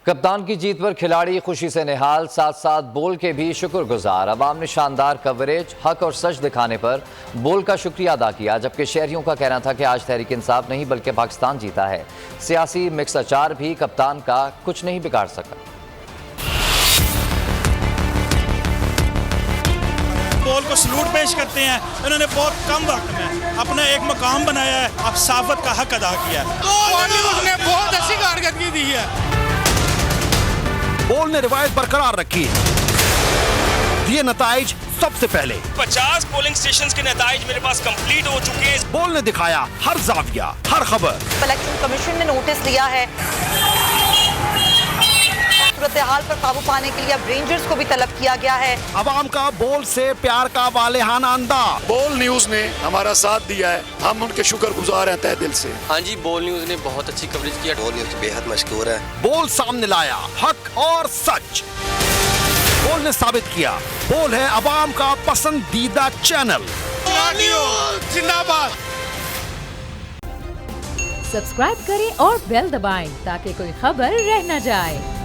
कप्तान की जीत पर खिलाड़ी खुशी से निहाल, साथ साथ बोल के भी शुक्रगुजार। अवाम ने शानदार कवरेज, हक और सच दिखाने पर बोल का शुक्रिया अदा किया, जबकि शहरियों का कहना था कि आज तहरीक इंसाफ नहीं बल्कि पाकिस्तान जीता है। सियासी मिक्स अचार भी कप्तान का कुछ नहीं बिगाड़ सका। बोल को सलूट पेश करते हैं। इन्होंने बहुत कम वक्त में अपना एक मकाम बनाया है, अब साफत का हक अदा किया है। उसने बहुत अच्छी कारकर्दगी दी है। बोल ने रिवायत बरकरार रखी, ये नताइज सबसे पहले 50 पोलिंग स्टेशंस के नताइज मेरे पास कंप्लीट हो चुके हैं। बोल ने दिखाया हर जाविया, हर खबर। इलेक्शन कमीशन ने नोटिस लिया है, सूरत हाल पर काबू पाने के लिए अब रेंजर्स को भी तलब किया गया है। अवाम का बोल से प्यार का वालेहाना अंदाज। बोल न्यूज ने हमारा साथ दिया है, हम उनके शुक्रगुजार हैं तहे दिल से। हाँ जी, बोल न्यूज ने बहुत अच्छी कवरेज किया। बोल न्यूज बेहद मशहूर है। बोल सामने लाया हक और सच। बोल ने साबित किया बोल है अवाम का पसंदीदा चैनल। जिंदाबाद। सब्सक्राइब करें और बेल दबाएं ताकि कोई खबर रह न जाए।